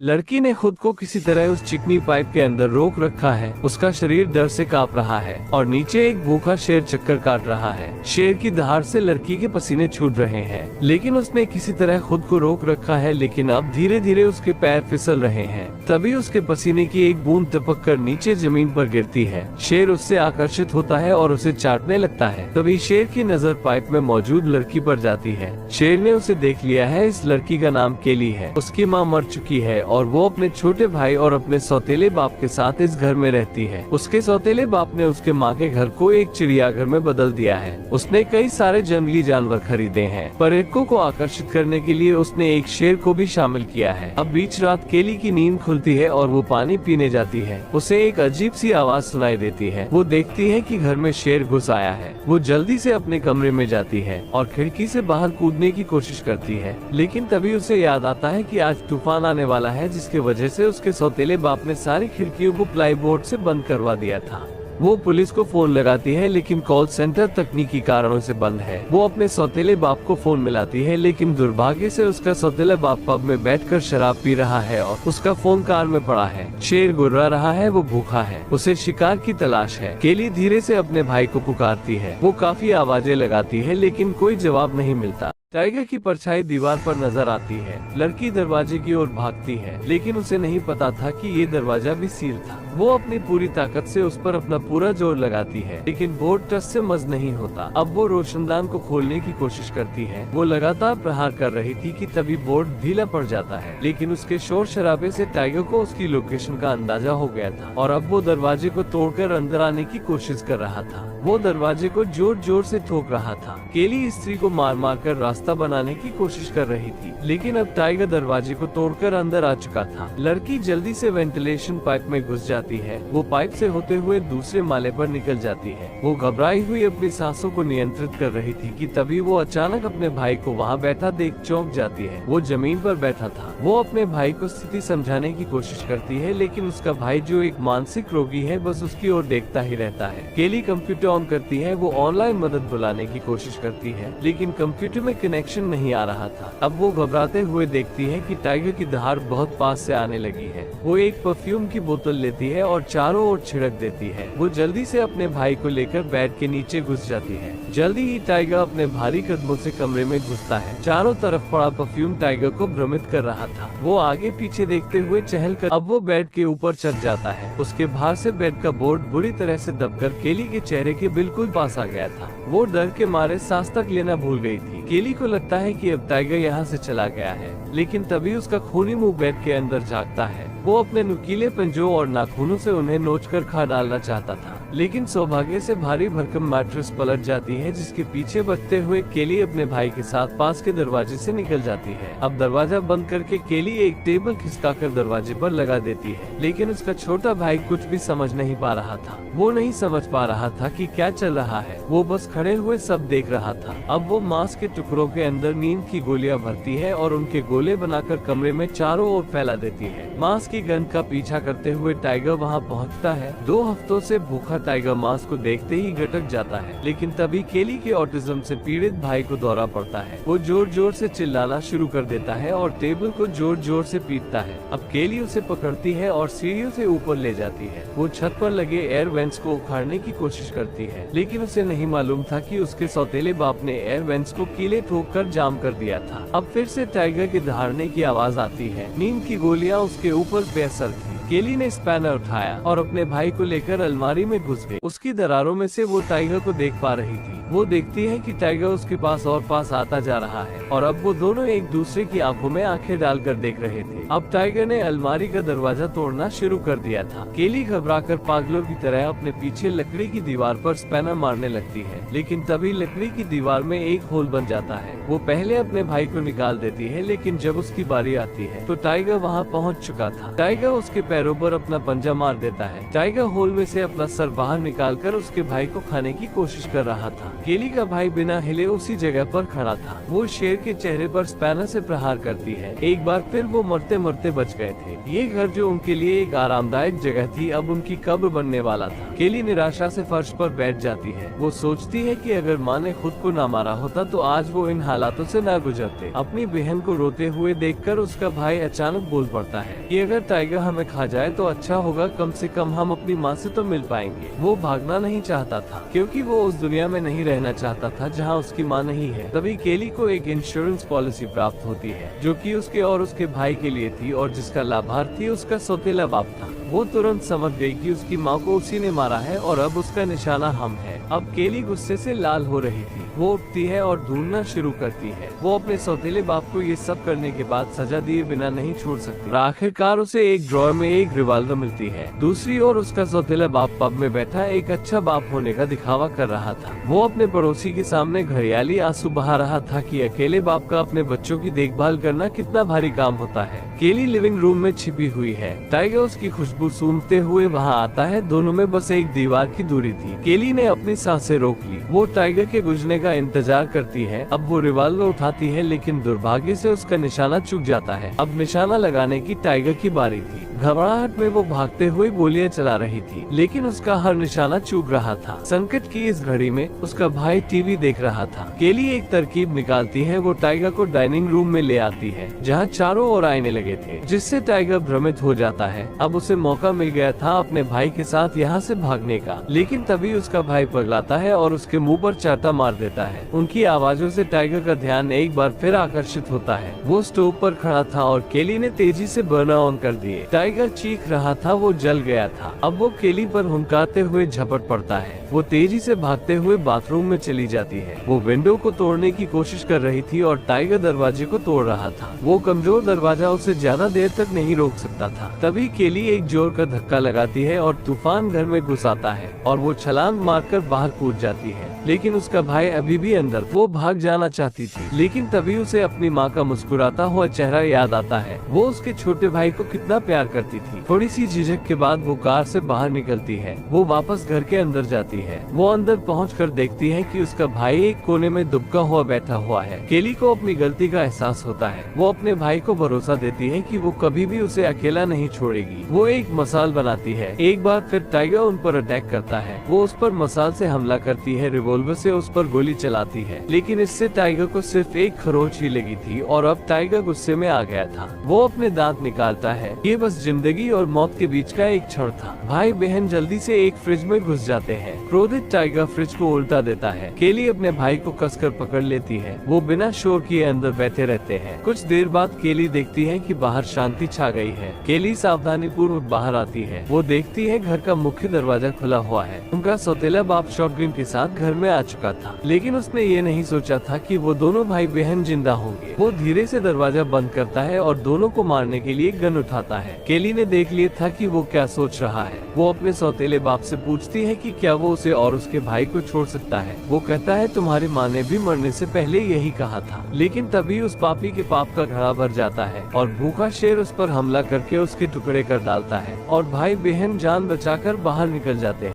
लड़की ने खुद को किसी तरह उस चिकनी पाइप के अंदर रोक रखा है। उसका शरीर डर से कांप रहा है और नीचे एक भूखा शेर चक्कर काट रहा है। शेर की दहाड़ से लड़की के पसीने छूट रहे हैं, लेकिन उसने किसी तरह खुद को रोक रखा है। लेकिन अब धीरे धीरे उसके पैर फिसल रहे हैं। तभी उसके पसीने की एक बूंद टपक कर नीचे जमीन पर गिरती है। शेर उससे आकर्षित होता है और उसे चाटने लगता है। तभी शेर की नजर पाइप में मौजूद लड़की पर जाती है। शेर ने उसे देख लिया है। इस लड़की का नाम केली है। उसकी माँ मर चुकी है और वो अपने छोटे भाई और अपने सौतेले बाप के साथ इस घर में रहती है। उसके सौतेले बाप ने उसके माँ के घर को एक चिड़ियाघर में बदल दिया है। उसने कई सारे जंगली जानवर खरीदे हैं। पर्यटकों को आकर्षित करने के लिए उसने एक शेर को भी शामिल किया है। अब बीच रात केली की नींद खुलती है और वो पानी पीने जाती है। उसे एक अजीब सी आवाज सुनाई देती है। वो देखती है कि घर में शेर घुस आया है। वो जल्दी से अपने कमरे में जाती है और खिड़की से बाहर कूदने की कोशिश करती है, लेकिन तभी उसे याद आता है कि आज तूफान आने वाला है, जिसकी वजह से उसके सौतेले बाप ने सारी खिड़कियों को प्लाईबोर्ड से बंद करवा दिया था। वो पुलिस को फोन लगाती है, लेकिन कॉल सेंटर तकनीकी कारणों से बंद है। वो अपने सौतेले बाप को फोन मिलाती है, लेकिन दुर्भाग्य से उसका सौतेला बाप पब में बैठकर शराब पी रहा है और उसका फोन कार में पड़ा है। शेर गुर्रा रहा है। वो भूखा है। उसे शिकार की तलाश है। केली धीरे से अपने भाई को पुकारती है। वो काफी आवाजें लगाती है, लेकिन कोई जवाब नहीं मिलता। टाइगर की परछाई दीवार पर नजर आती है। लड़की दरवाजे की ओर भागती है, लेकिन उसे नहीं पता था कि ये दरवाजा भी सील था। वो अपनी पूरी ताकत से उस पर अपना पूरा जोर लगाती है, लेकिन बोर्ड टच से मज नहीं होता। अब वो रोशनदान को खोलने की कोशिश करती है। वो लगातार प्रहार कर रही थी कि तभी बोर्ड ढीला पड़ जाता है, लेकिन उसके शोर शराबे से टाइगर को उसकी लोकेशन का अंदाजा हो गया था और अब वो दरवाजे को तोड़कर अंदर आने की कोशिश कर रहा था। वो दरवाजे को जोर जोर से ठोक रहा था। केली स्त्री को मार मार कर रास्ता बनाने की कोशिश कर रही थी, लेकिन अब टाइगर दरवाजे को तोड़कर अंदर आ चुका था। लड़की जल्दी से वेंटिलेशन पाइप में घुस जाती है। वो पाइप से होते हुए दूसरे माले पर निकल जाती है। वो घबराई हुई अपनी सांसों को नियंत्रित कर रही थी कि तभी वो अचानक अपने भाई को वहाँ बैठा देख चौंक जाती है। वो जमीन पर बैठा था। वो अपने भाई को स्थिति समझाने की कोशिश करती है, लेकिन उसका भाई जो एक मानसिक रोगी है बस उसकी ओर देखता ही रहता है। केली कंप्यूटर ऑन करती है। वो ऑनलाइन मदद बुलाने की कोशिश करती है, लेकिन कंप्यूटर में कनेक्शन नहीं आ रहा था। अब वो घबराते हुए देखती है कि टाइगर की दहाड़ बहुत पास से आने लगी है। वो एक परफ्यूम की बोतल लेती है और चारों ओर छिड़क देती है। वो जल्दी से अपने भाई को लेकर बेड के नीचे घुस जाती है। जल्दी ही टाइगर अपने भारी कदमों से कमरे में घुसता है। चारों तरफ पड़ा परफ्यूम टाइगर को भ्रमित कर रहा था। वो आगे पीछे देखते हुए चहल कर अब वो बेड के ऊपर चढ़ जाता है। उसके बाहर से बेड का बोर्ड बुरी तरह से दबकर केली के चेहरे के बिल्कुल पास आ गया था। वो डर के मारे सांस तक लेना भूल गई थी। केली को लगता है कि अब टाइगर यहाँ से चला गया है, लेकिन तभी उसका खूनी मुंह बेड के अंदर झांकता है। वो अपने नुकीले पंजों और नाखूनों से उन्हें नोचकर खा डालना चाहता था, लेकिन सौभाग्य से भारी भरकम मैट्रेस पलट जाती है, जिसके पीछे बचते हुए केली अपने भाई के साथ पास के दरवाजे से निकल जाती है। अब दरवाजा बंद करके केली एक टेबल खिसकाकर दरवाजे पर लगा देती है, लेकिन उसका छोटा भाई कुछ भी समझ नहीं पा रहा था। वो नहीं समझ पा रहा था कि क्या चल रहा है। वो बस खड़े हुए सब देख रहा था। अब वो मांस के टुकड़ों के अंदर नींद की गोलियां भरती है और उनके गोले बनाकर कमरे में चारों ओर फैला देती है। मांस की गंध का पीछा करते हुए टाइगर वहां पहुंचता है। 2 हफ्तों से भूखा टाइगर मांस को देखते ही गटक जाता है, लेकिन तभी केली के ऑटिज्म से पीड़ित भाई को दौरा पड़ता है। वो जोर जोर से चिल्लाना शुरू कर देता है और टेबल को जोर जोर से पीटता है। अब केली उसे पकड़ती है और सीढ़ियों से ऊपर ले जाती है। वो छत पर लगे एयर वेंट्स को उखाड़ने की कोशिश करती है, लेकिन उसे नहीं मालूम था कि उसके सौतेले बाप ने एयर वेंट्स को कीले ठोक कर जाम कर दिया था। अब फिर से टाइगर के दहाड़ने की आवाज आती है। नींद की गोलियां उसके ऊपर बेअसर थी। केली ने स्पैनर उठाया और अपने भाई को लेकर अलमारी में घुस गई। उसकी दरारों में से वो टाइगर को देख पा रही थी। वो देखती है कि टाइगर उसके पास और पास आता जा रहा है और अब वो दोनों एक दूसरे की आंखों में आंखें डालकर देख रहे थे। अब टाइगर ने अलमारी का दरवाजा तोड़ना शुरू कर दिया था। केली घबराकर पागलों की तरह अपने पीछे लकड़ी की दीवार पर स्पैनर मारने लगती है, लेकिन तभी लकड़ी की दीवार में एक होल बन जाता है। वो पहले अपने भाई को निकाल देती है, लेकिन जब उसकी बारी आती है तो टाइगर वहाँ पहुँच चुका था। टाइगर उसके पैरों पर अपना पंजा मार देता है। टाइगर होल में से अपना सर बाहर निकालकर उसके भाई को खाने की कोशिश कर रहा था। केली का भाई बिना हिले उसी जगह पर खड़ा था। वो शेर के चेहरे पर स्पैनर से प्रहार करती है। एक बार फिर वो मरते मरते बच गए थे। ये घर जो उनके लिए एक आरामदायक जगह थी, अब उनकी कब्र बनने वाला था। केली निराशा से फर्श पर बैठ जाती है। वो सोचती है कि अगर माँ ने खुद को ना मारा होता तो आज वो इन हालातों से ना गुजरते। अपनी बहन को रोते हुए देखकर उसका भाई अचानक बोल पड़ता है कि अगर टाइगर हमें खा जाए तो अच्छा होगा, कम से कम हम अपनी माँ से तो मिल पाएंगे। वो भागना नहीं चाहता था क्योंकि वो उस दुनिया में नहीं रहना चाहता था जहाँ उसकी माँ नहीं है। तभी केली को एक इंश्योरेंस पॉलिसी प्राप्त होती है जो कि उसके और उसके भाई के लिए थी और जिसका लाभार्थी उसका सौतेला बाप था। वो तुरंत समझ गई कि उसकी माँ को उसी ने मारा है और अब उसका निशाना हम है। अब केली गुस्से से लाल हो रही थी। वो उठती है और ढूंढना शुरू करती है। वो अपने सौतेले बाप को ये सब करने के बाद सजा दिए बिना नहीं छोड़ सकती। आखिरकार उसे एक ड्रॉर में एक रिवाल्वर मिलती है। दूसरी ओर उसका सौतेला बाप पब में बैठा एक अच्छा बाप होने का दिखावा कर रहा था। वो अपने पड़ोसी के सामने घड़ियाली आंसू बहा रहा था कि अकेले बाप का अपने बच्चों की देखभाल करना कितना भारी काम होता है। केली लिविंग रूम में छिपी हुई है। टाइगर उसकी खुशबू सूंघते हुए वहाँ आता है। दोनों में बस एक दीवार की दूरी थी। केली ने अपनी सांसें रोक ली। वो टाइगर के गुजरने का इंतजार करती है। अब वो रिवाल्वर उठाती है लेकिन दुर्भाग्य से उसका निशाना चूक जाता है। अब निशाना लगाने की टाइगर की बारी थी। घबराहट में वो भागते हुए गोलियां चला रही थी लेकिन उसका हर निशाना चूक रहा था। संकट की इस घड़ी में उसका भाई टीवी देख रहा था। केली एक तरकीब निकालती है। वो टाइगर को डाइनिंग रूम में ले आती है जहाँ चारों ओर आईने लगे थे, जिससे टाइगर भ्रमित हो जाता है। अब उसे मौका मिल गया था अपने भाई के साथ यहाँ से भागने का, लेकिन तभी उसका भाई पगलाता है और उसके मुंह पर चाटा मार देता है। उनकी आवाजों से टाइगर का ध्यान एक बार फिर आकर्षित होता है। वो स्टोव पर खड़ा था और केली ने तेजी से बर्नर ऑन कर दिए। टाइगर चीख रहा था, वो जल गया था। अब वो केली पर हुंकारते हुए झपट पड़ता है। वो तेजी से भागते हुए बाथरूम में चली जाती है। वो विंडो को तोड़ने की कोशिश कर रही थी और टाइगर दरवाजे को तोड़ रहा था। वो कमजोर दरवाजा उसे ज्यादा देर तक नहीं रोक सकता था। तभी केली एक जोर का धक्का लगाती है और तूफान घर में घुस आता है और वो छलांग मारकर बाहर कूद जाती है। लेकिन उसका भाई अभी भी अंदर। वो भाग जाना चाहती थी लेकिन तभी उसे अपनी माँ का मुस्कुराता हुआ चेहरा याद आता है। वो उसके छोटे भाई को कितना प्यार करती थी। थोड़ी सी झिझक के बाद वो कार से बाहर निकलती है। वो वापस घर के अंदर जाती है। वो अंदर पहुंचकर देखती है कि उसका भाई एक कोने में दुबका हुआ बैठा हुआ है। केली को अपनी गलती का एहसास होता है। वो अपने भाई को भरोसा देती है कि वो कभी भी उसे अकेला नहीं छोड़ेगी। वो एक मसाल बनाती है। एक बार फिर टाइगर उन पर अटैक करता है। वो उस पर मसाल से हमला करती है, रिवॉल्वर से उस पर गोली चलाती है, लेकिन इससे टाइगर को सिर्फ एक खरोंच ही लगी थी और अब टाइगर गुस्से में आ गया था। वो अपने दांत निकालता है। ये बस जिंदगी और मौत के बीच का एक क्षण था। भाई बहन जल्दी से एक फ्रिज में घुस जाते हैं। क्रोधित टाइगर फ्रिज को उल्टा देता है। केली अपने भाई को कसकर पकड़ लेती है। वो बिना शोर किए अंदर बैठे रहते हैं। कुछ देर बाद केली देखती है कि बाहर शांति छा गई है। केली सावधानी पूर्वक बाहर आती है। वो देखती है घर का मुख्य दरवाजा खुला हुआ है। उनका सौतेला बाप शॉटगन के साथ घर में आ चुका था, लेकिन उसने ये नहीं सोचा था कि वो दोनों भाई बहन जिंदा होंगे। वो धीरे से दरवाजा बंद करता है और दोनों को मारने के लिए गन उठाता है। केली ने देख लिया था कि वो क्या सोच रहा है। वो अपने सौतेले बाप से पूछती है कि क्या वो उसे और उसके भाई को छोड़ सकता है। वो कहता है तुम्हारी माँ ने भी मरने से पहले यही कहा था। लेकिन तभी उस पापी के पाप का घड़ा भर जाता है और भूखा शेर उस पर हमला करके उसके टुकड़े कर डालता है और भाई बहन जान बचाकर बाहर निकल जाते हैं।